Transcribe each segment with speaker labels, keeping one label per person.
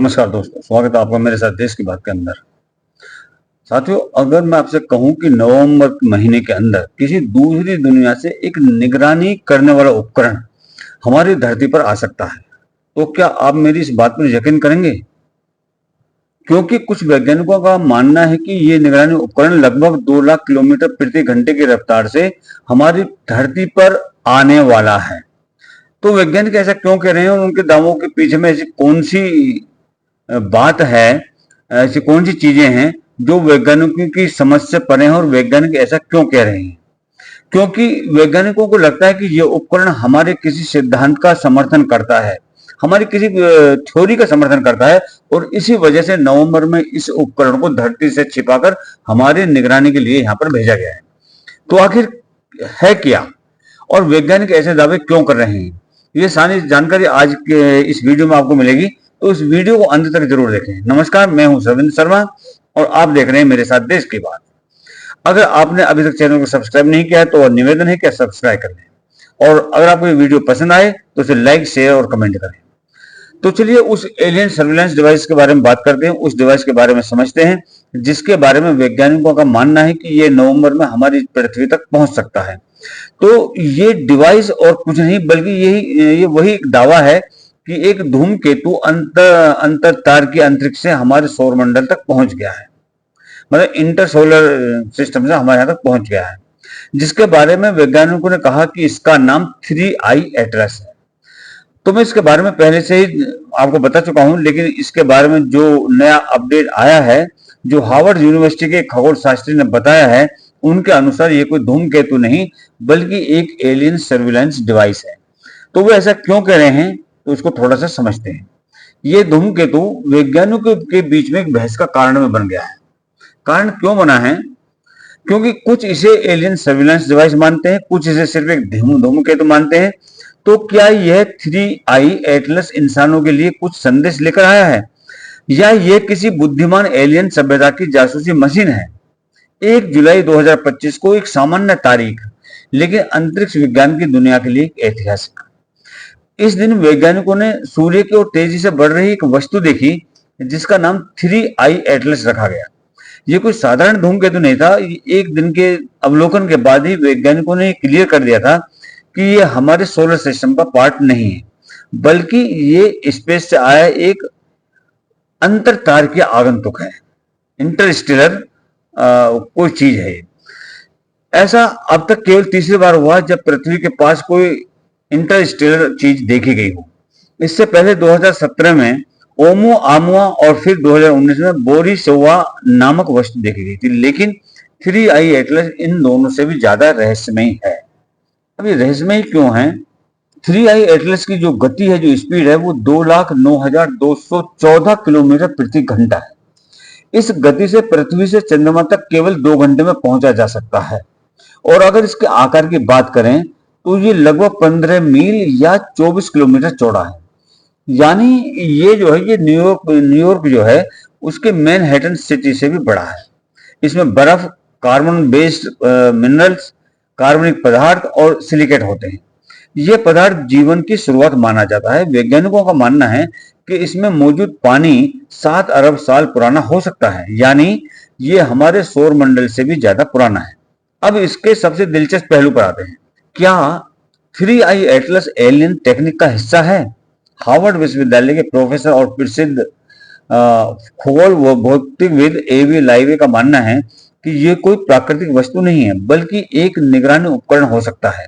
Speaker 1: नमस्कार दोस्तों, स्वागत है आपका मेरे साथ देश की बात के अंदर। साथियों, अगर मैं आपसे कहूं कि नवंबर के महीने के अंदर किसी दूसरी दुनिया से एक निगरानी करने वाला उपकरण हमारी धरती पर आ सकता है, तो क्या आप मेरी इस बात पर यकीन करेंगे? क्योंकि कुछ वैज्ञानिकों का मानना है कि ये निगरानी उपकरण लगभग 2 लाख किलोमीटर प्रति घंटे की रफ्तार से हमारी धरती पर आने वाला है। तो वैज्ञानिक ऐसा क्यों कह रहे हैं और उनके दावों के पीछे में ऐसी कौन सी बात है, ऐसी कौन सी चीजें हैं जो वैज्ञानिकों की समझ से परे हैं और वैज्ञानिक ऐसा क्यों कह रहे हैं? क्योंकि वैज्ञानिकों को लगता है कि ये उपकरण हमारे किसी सिद्धांत का समर्थन करता है, हमारी किसी थ्योरी का समर्थन करता है, और इसी वजह से नवंबर में इस उपकरण को धरती से छिपाकर हमारी निगरानी के लिए यहाँ पर भेजा गया है। तो आखिर है क्या, और वैज्ञानिक ऐसे दावे क्यों कर रहे हैं, ये सारी जानकारी आज के इस वीडियो में आपको मिलेगी। तो इस वीडियो को अंत तक जरूर देखें। नमस्कार, मैं हूं रविंद्र शर्मा और आप देख रहे हैं मेरे साथ देश की बात। अगर आपने अभी तक चैनल को सब्सक्राइब नहीं किया है तो निवेदन है कि सब्सक्राइब कर लें, और अगर आपको ये वीडियो पसंद आए तो इसे लाइक, शेयर और कमेंट करें। तो चलिए उस एलियन सर्विलांस डिवाइस के बारे में बात करते हैं, उस डिवाइस के बारे में समझते हैं जिसके बारे में वैज्ञानिकों का मानना है कि ये नवंबर में हमारी पृथ्वी तक पहुंच सकता है। तो ये डिवाइस और कुछ नहीं बल्कि ये वही एक दावा है कि एक धूमकेतु अंतर तारकीय अंतरिक्ष से हमारे सौरमंडल तक पहुंच गया है, मतलब इंटर सोलर सिस्टम से हमारे यहाँ तक पहुंच गया है, जिसके बारे में वैज्ञानिकों ने कहा कि इसका नाम 3I एटलस है। तो मैं इसके बारे में पहले से ही आपको बता चुका हूं, लेकिन इसके बारे में जो नया अपडेट आया है, जो हार्वर्ड यूनिवर्सिटी के खगोल शास्त्री ने बताया है, उनके अनुसार ये कोई धूमकेतु नहीं बल्कि एक एलियन सर्विलांस डिवाइस है। तो वो ऐसा क्यों कह रहे हैं, तो उसको थोड़ा सा समझते हैं। ये धूमकेतु वैज्ञानिकों के बीच में एक बहस का कारण में बन गया है। कारण क्यों बना है? क्योंकि कुछ इसे एलियन सर्विलांस डिवाइस मानते हैं, कुछ इसे सिर्फ एक धूमकेतु मानते हैं। तो क्या यह 3I एटलस इंसानों के लिए कुछ संदेश लेकर आया है, या यह किसी बुद्धिमान एलियन सभ्यता की जासूसी मशीन है? 1 जुलाई 2025 को एक सामान्य तारीख, लेकिन अंतरिक्ष विज्ञान की दुनिया के लिए एक ऐतिहासिक। इस दिन वैज्ञानिकों ने सूर्य की ओर तेजी से बढ़ रही एक वस्तु देखी जिसका नाम 3I एटलस रखा गया। ये कोई साधारण धूमकेतु नहीं था। एक दिन के अवलोकन के बाद ही वैज्ञानिकों ने क्लियर कर दिया था कि ये हमारे सोलर सिस्टम का पार्ट नहीं है, बल्कि ये स्पेस से आया एक अंतर तारकीय आगंतुक है, इंटरस्टेलर कोई चीज है। ऐसा अब तक केवल तीसरी बार हुआ जब पृथ्वी के पास कोई इंटरस्टेलर चीज देखी गई हो। इससे पहले 2017 में ओमो आमुआ और फिर 2019 में बोरिसोवा नामक वस्तु देखी गई थी, लेकिन 3I एटलस इन दोनों से भी ज्यादा रहस्यमयी है। अब ये रहस्यमयी क्यों है? 3I एटलस की जो गति है, जो स्पीड है, वो 2,09,214 किलोमीटर प्रति घंटा है। इस गति से पृथ्वी से चंद्रमा तक केवल 2 घंटे में पहुंचा जा सकता है। और अगर इसके आकार की बात करें तो ये लगभग 15 मील या 24 किलोमीटर चौड़ा है। यानी ये जो है, ये न्यूयॉर्क जो है उसके मैनहट्टन सिटी से भी बड़ा है। इसमें बर्फ, कार्बन बेस्ड मिनरल्स, कार्बनिक पदार्थ और सिलिकेट होते हैं। ये पदार्थ जीवन की शुरुआत माना जाता है। वैज्ञानिकों का मानना है कि इसमें मौजूद पानी 7 अरब साल पुराना हो सकता है, यानी ये हमारे सौर मंडल से भी ज्यादा पुराना है। अब इसके सबसे दिलचस्प पहलू पर आते हैं। क्या 3I एटलस एलियन टेक्निक का हिस्सा है? हार्वर्ड विश्वविद्यालय के प्रोफेसर और प्रसिद्ध खगोल भौतिकविद एवी लाइवे का मानना है कि यह कोई प्राकृतिक वस्तु नहीं है, बल्कि एक निगरानी उपकरण हो सकता है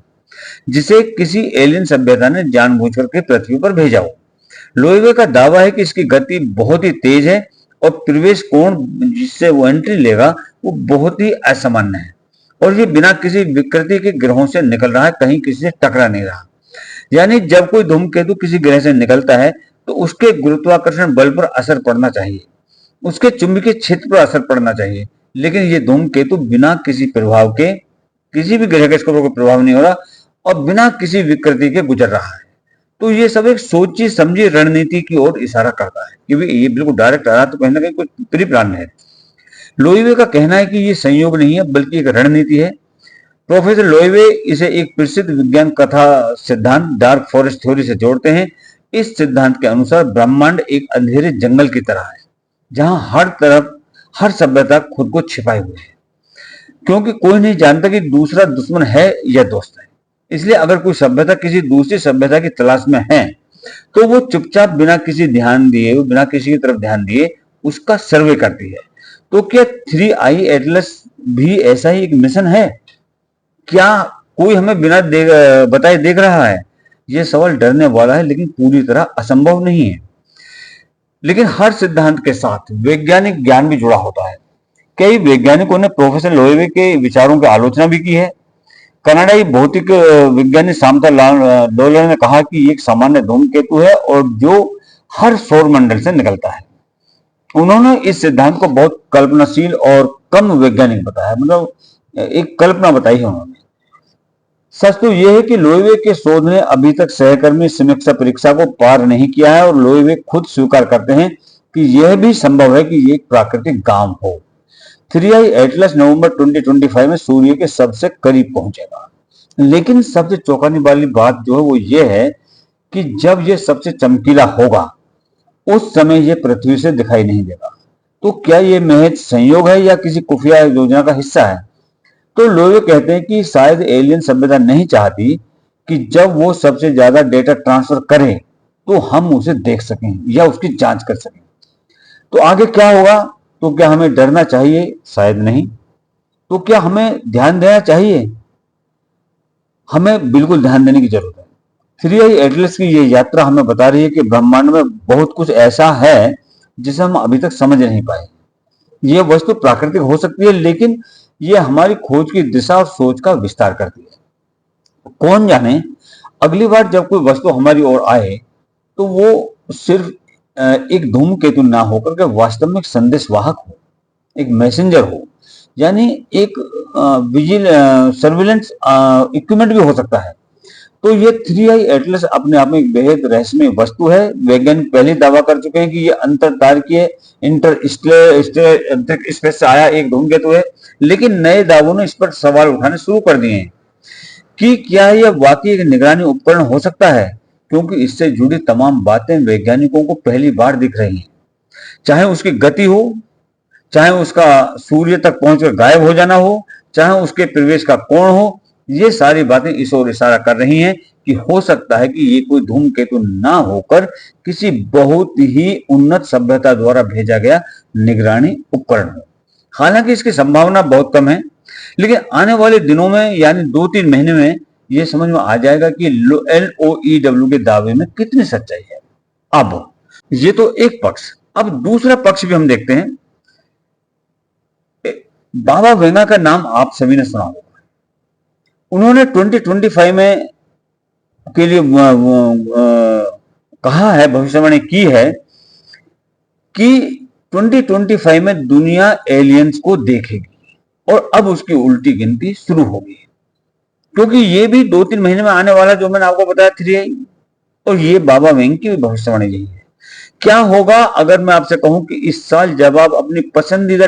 Speaker 1: जिसे किसी एलियन सभ्यता ने जानबूझकर के पृथ्वी पर भेजा हो। लोइवे का दावा है कि इसकी गति बहुत ही तेज है और प्रवेश कोण जिससे वो एंट्री लेगा वो बहुत ही असामान्य है, और ये बिना किसी विकृति के ग्रहों से निकल रहा है, कहीं किसी से टकरा नहीं रहा। यानी जब कोई धूमकेतु किसी ग्रह से निकलता है तो उसके गुरुत्वाकर्षण बल पर असर पड़ना चाहिए, उसके चुंबकीय क्षेत्र पर असर पड़ना चाहिए, लेकिन ये धूमकेतु बिना किसी प्रभाव के, किसी भी ग्रह के इसके ऊपर कोई प्रभाव नहीं हो रहा और बिना किसी विकृति के गुजर रहा है। तो ये सब एक सोची समझी रणनीति की ओर इशारा करता है, क्योंकि ये बिल्कुल डायरेक्ट आ रहा तो कहीं ना कहीं कुछ प्री प्लान है। लोइवे का कहना है कि ये संयोग नहीं है बल्कि एक रणनीति है। प्रोफेसर लोइवे इसे एक प्रसिद्ध विज्ञान कथा सिद्धांत डार्क फॉरेस्ट थ्योरी से जोड़ते हैं। इस सिद्धांत के अनुसार ब्रह्मांड एक अंधेरे जंगल की तरह है, जहां हर तरफ हर सभ्यता खुद को छिपाए हुए है, क्योंकि कोई नहीं जानता कि दूसरा दुश्मन है या दोस्त है। इसलिए अगर कोई सभ्यता किसी दूसरी सभ्यता की तलाश में है, तो वो चुपचाप बिना किसी की तरफ ध्यान दिए उसका सर्वे करती है। तो क्या 3 आई एटलस भी ऐसा ही एक मिशन है? क्या कोई हमें बताए देख रहा है? यह सवाल डरने वाला है, लेकिन पूरी तरह असंभव नहीं है। लेकिन हर सिद्धांत के साथ वैज्ञानिक ज्ञान भी जुड़ा होता है। कई वैज्ञानिकों ने प्रोफेसर लोएवे के विचारों की आलोचना भी की है। कनाडाई भौतिक विज्ञानी सामता लोलर ने कहा कि ये एक सामान्य धूमकेतु है और जो हर सौर मंडल से निकलता है। उन्होंने इस सिद्धांत को बहुत कल्पनाशील और कम वैज्ञानिक बताया, मतलब एक कल्पना बताई है उन्होंने। सच तो यह है कि लोएवे के शोध ने अभी तक सहकर्मी समीक्षा परीक्षा को पार नहीं किया है, और लोएवे खुद स्वीकार करते हैं कि यह भी संभव है कि यह एक प्राकृतिक गांव हो। 3 आई एटलस नवंबर 2025 में सूर्य के सबसे करीब पहुंचेगा। लेकिन सबसे चौंकाने वाली बात जो है वो ये है कि जब यह सबसे चमकीला होगा, उस समय यह पृथ्वी से दिखाई नहीं देगा। तो क्या यह महज संयोग है या किसी खुफिया योजना का हिस्सा है? तो लोग कहते हैं कि शायद एलियन सभ्यता नहीं चाहती कि जब वो सबसे ज्यादा डेटा ट्रांसफर करे तो हम उसे देख सकें या उसकी जांच कर सकें। तो आगे क्या होगा? तो क्या हमें डरना चाहिए? शायद नहीं। तो क्या हमें ध्यान देना चाहिए? हमें बिल्कुल ध्यान देने की जरूरत है। 3 आई एटलस की ये यात्रा हमें बता रही है कि ब्रह्मांड में बहुत कुछ ऐसा है जिसे हम अभी तक समझ नहीं पाए। यह वस्तु प्राकृतिक हो सकती है, लेकिन यह हमारी खोज की दिशा और सोच का विस्तार करती है। कौन जाने अगली बार जब कोई वस्तु हमारी ओर आए तो वो सिर्फ एक धूमकेतु ना होकर के वास्तव में एक संदेशवाहक हो, एक मैसेंजर हो, यानी एक विजिल सर्विलेंस इक्विपमेंट भी हो सकता है। तो ये 3 आई एटलस अपने आप में एक बेहद रहस्यमय वस्तु है। वैज्ञानिक पहले दावा कर चुके हैं कि ये अंतरतारकीय इंटरस्टेलर स्पेस से आया एक धूमकेतु है, लेकिन नए दावों ने इस पर सवाल उठाने शुरू कर दिए हैं कि क्या यह वाकई एक निगरानी उपकरण हो सकता है, क्योंकि इससे जुड़ी तमाम बातें वैज्ञानिकों को पहली बार दिख रही हैं। चाहे उसकी गति हो, चाहे उसका सूर्य तक पहुंचकर गायब हो जाना हो, चाहे उसके प्रवेश का कोण हो, ये सारी बातें इस ओर इशारा कर रही हैं कि हो सकता है कि ये कोई धूमकेतु ना होकर किसी बहुत ही उन्नत सभ्यता द्वारा भेजा गया निगरानी उपकरण हो। हालांकि इसकी संभावना बहुत कम है, लेकिन आने वाले दिनों में यानी 2-3 महीने में यह समझ में आ जाएगा कि LOEW के दावे में कितनी सच्चाई है। अब ये तो एक पक्ष, अब दूसरा पक्ष भी हम देखते हैं। बाबा वेंगा का नाम आप सभी ने सुना होगा। उन्होंने 2025 में के लिए कहा है, भविष्यवाणी की है कि 2025 में दुनिया एलियंस को देखेगी, और अब उसकी उल्टी गिनती शुरू होगी, क्योंकि ये भी 2-3 महीने में आने वाला जो मैंने आपको बताया 3 और ये बाबा वेंग की भविष्यवाणी यही है। क्या होगा अगर मैं आपसे कहूं कि इस साल जब आप अपनी पसंदीदा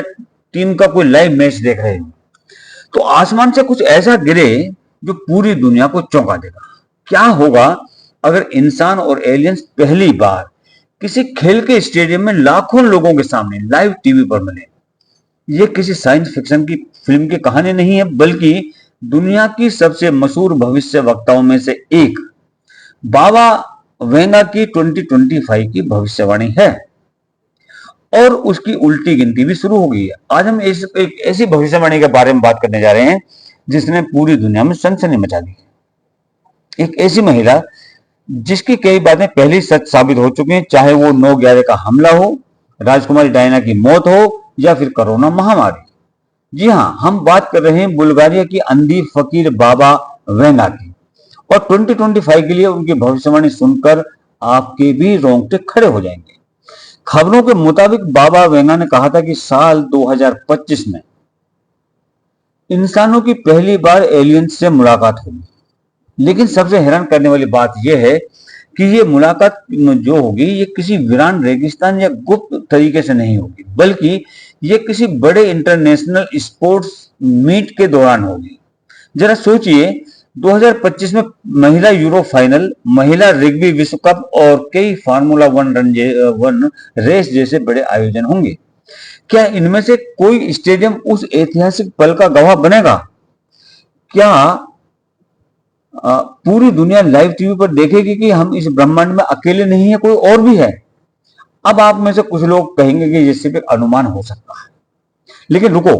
Speaker 1: टीम का कोई लाइव मैच देख रहे हो तो आसमान से कुछ ऐसा गिरे जो पूरी दुनिया को चौंका देगा? क्या होगा अगर इंसान और एलियंस पहली बार किसी खेल के स्टेडियम में लाखों लोगों के सामने लाइव टीवी पर मिले? यह किसी साइंस फिक्शन की फिल्म की कहानी नहीं है, बल्कि दुनिया की सबसे मशहूर भविष्य वक्ताओं में से एक बाबा वेंगा की 2025 की भविष्यवाणी है, और उसकी उल्टी गिनती भी शुरू हो गई है। आज हम एक ऐसी भविष्यवाणी के बारे में बात करने जा रहे हैं जिसने पूरी दुनिया में सनसनी मचा दी। एक ऐसी महिला जिसकी कई बातें पहले ही सच साबित हो चुकी हैं, चाहे वो 9/11 का हमला हो, राजकुमारी डायना की मौत हो, या फिर कोरोना महामारी। जी हाँ, हम बात कर रहे हैं बुल्गारिया की अंधी फकीर बाबा वेंगा की, और 2025 के लिए उनकी भविष्यवाणी सुनकर आपके भी रोंगटे खड़े हो जाएंगे। खबरों के मुताबिक बाबा वेंगा ने कहा था कि साल 2025 में इंसानों की पहली बार एलियंस से मुलाकात होगी। लेकिन सबसे हैरान करने वाली बात यह है कि यह मुलाकात जो होगी ये किसी वीरान रेगिस्तान या गुप्त तरीके से नहीं होगी, बल्कि यह किसी बड़े इंटरनेशनल स्पोर्ट्स मीट के दौरान होगी। जरा सोचिए, 2025 में महिला यूरो फाइनल, महिला रग्बी विश्व कप और कई फार्मूला वन रेस जैसे बड़े आयोजन होंगे। क्या इनमें से कोई स्टेडियम उस ऐतिहासिक पल का गवाह बनेगा? क्या पूरी दुनिया लाइव टीवी पर देखेगी कि हम इस ब्रह्मांड में अकेले नहीं है, कोई और भी है? अब आप में से कुछ लोग कहेंगे कि ये सिर्फ एक अनुमान हो सकता है, लेकिन रुको,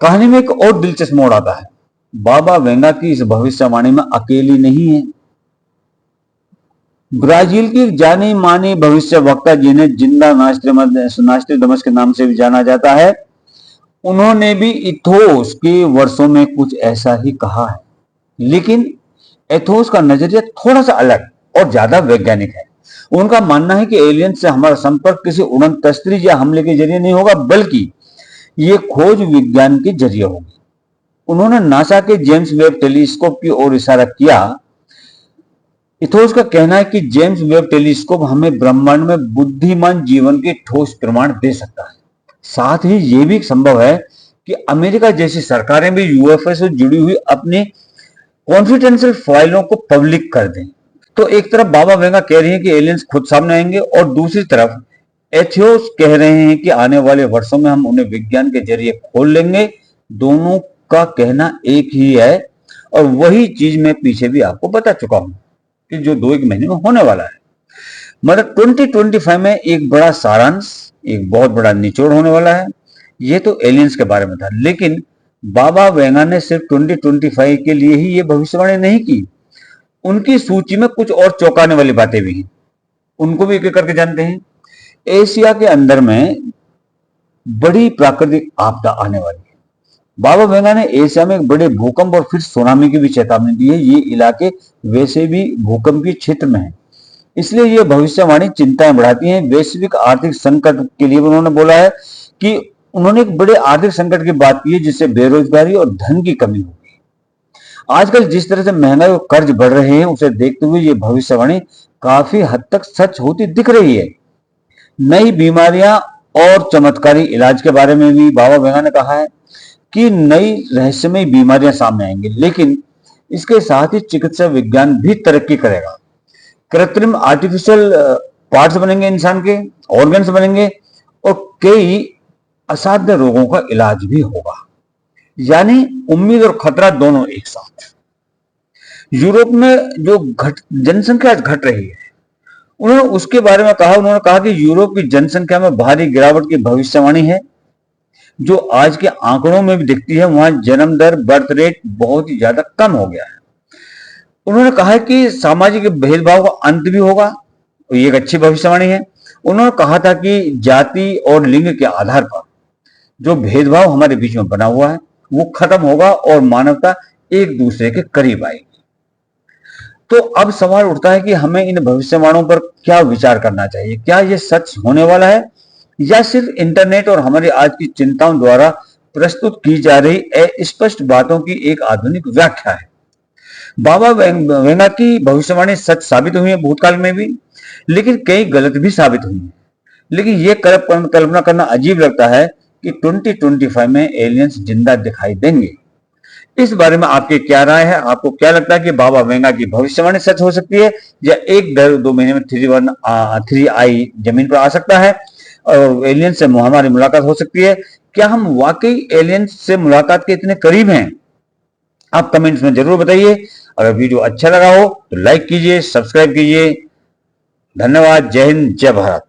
Speaker 1: कहानी में एक और दिलचस्प मोड़ आता है। बाबा वेंगा की इस भविष्यवाणी में अकेली नहीं है। ब्राजील की जानी मानी भविष्य वक्ता, जिन्हें जिंदा नास्ट्रेडमस के नाम से भी जाना जाता है, उन्होंने भी इथोस के वर्षों में कुछ ऐसा ही कहा है। लेकिन एथोस का नजरिया थोड़ा सा अलग और ज्यादा वैज्ञानिक है। उनका मानना है कि एलियन से हमारा संपर्क किसी उड़न तस्तरी या हमले के जरिए नहीं होगा, बल्कि ये खोज विज्ञान के जरिए होगी। उन्होंने नासा के जेम्स वेब टेलीस्कोप की ओर इशारा किया। इथोस का कहना है कि जेम्स वेब टेलीस्कोप हमें ब्रह्मांड में बुद्धिमान जीवन के ठोस प्रमाण दे सकता है। साथ ही यह भी संभव है कि अमेरिका जैसी सरकारें भी यूएफओ से जुड़ी हुई अपनी कॉन्फिडेंशियल फाइलों को पब्लिक कर दें। तो एक तरफ बाबा वेंगा कह रही हैं कि एलियंस खुद सामने आएंगे, और दूसरी तरफ एथियोस कह रहे हैं कि आने वाले वर्षों में हम उन्हें विज्ञान के जरिए खोल लेंगे। दोनों का कहना एक ही है, और वही चीज मैं पीछे भी आपको बता चुका हूं कि जो 2-1 महीने में होने वाला है। मतलब 2025 में एक बड़ा सारांश, एक बहुत बड़ा निचोड़ होने वाला है। ये तो एलियंस के बारे में था, लेकिन बाबा वेंगा ने सिर्फ 2025 के लिए ही ये भविष्यवाणी नहीं की। उनकी सूची में कुछ और चौंकाने वाली बातें भी हैं, उनको भी एक एक करके जानते हैं। एशिया के अंदर में बड़ी प्राकृतिक आपदा आने वाली है। बाबा वेंगा ने एशिया में एक बड़े भूकंप और फिर सुनामी की भी चेतावनी दी है। ये इलाके वैसे भी भूकंपीय क्षेत्र में है, इसलिए ये भविष्यवाणी चिंताएं बढ़ाती है। वैश्विक आर्थिक संकट के लिए उन्होंने बोला है कि उन्होंने एक बड़े आर्थिक संकट की बात की है, जिससे बेरोजगारी और धन की कमी होगी। आजकल जिस तरह से महंगाई और कर्ज बढ़ रहे हैं, उसे देखते हुए ये भविष्यवाणी काफी हद तक सच होती दिख रही है। नई बीमारियां और चमत्कारी इलाज के बारे में भी बाबा वेंगा ने कहा है कि नई रहस्यमय बीमारियां सामने आएंगी, लेकिन इसके साथ ही चिकित्सा विज्ञान भी तरक्की करेगा। कृत्रिम आर्टिफिशियल पार्ट्स बनेंगे, इंसान के ऑर्गन्स बनेंगे, और कई असाध्य रोगों का इलाज भी होगा। यानी उम्मीद और खतरा दोनों एक साथ। यूरोप में जो जनसंख्या घट रही है, उन्होंने उसके बारे में कहा। उन्होंने कहा कि यूरोप की जनसंख्या में भारी गिरावट की भविष्यवाणी है, जो आज के आंकड़ों में भी दिखती है। वहां जन्म दर, बर्थ रेट बहुत ही ज्यादा कम हो गया है। उन्होंने कहा कि सामाजिक भेदभाव का अंत भी होगा, ये एक अच्छी भविष्यवाणी है। उन्होंने कहा था कि जाति और लिंग के आधार पर जो भेदभाव हमारे बीच में बना हुआ है, वो खत्म होगा और मानवता एक दूसरे के करीब आएगी। तो अब सवाल उठता है कि हमें इन भविष्यवाणियों पर क्या विचार करना चाहिए। क्या ये सच होने वाला है, या सिर्फ इंटरनेट और हमारी आज की चिंताओं द्वारा प्रस्तुत की जा रही स्पष्ट बातों की एक आधुनिक व्याख्या है? बाबा वेंगा की भविष्यवाणी सच साबित हुई है भूतकाल में भी, लेकिन कई गलत भी साबित हुई है। लेकिन ये कल्पना करना अजीब लगता है कि 2025 में एलियंस जिंदा दिखाई देंगे। इस बारे में आपकी क्या राय है? आपको क्या लगता है कि बाबा वेंगा की भविष्यवाणी सच हो सकती है, या 1-2 महीने में 3I जमीन पर आ सकता है और एलियंस से हमारी मुलाकात हो सकती है? क्या हम वाकई एलियंस से मुलाकात के इतने करीब हैं? आप कमेंट्स में जरूर बताइए। अगर वीडियो अच्छा लगा हो तो लाइक कीजिए, सब्सक्राइब कीजिए। धन्यवाद। जय हिंद, जय भारत।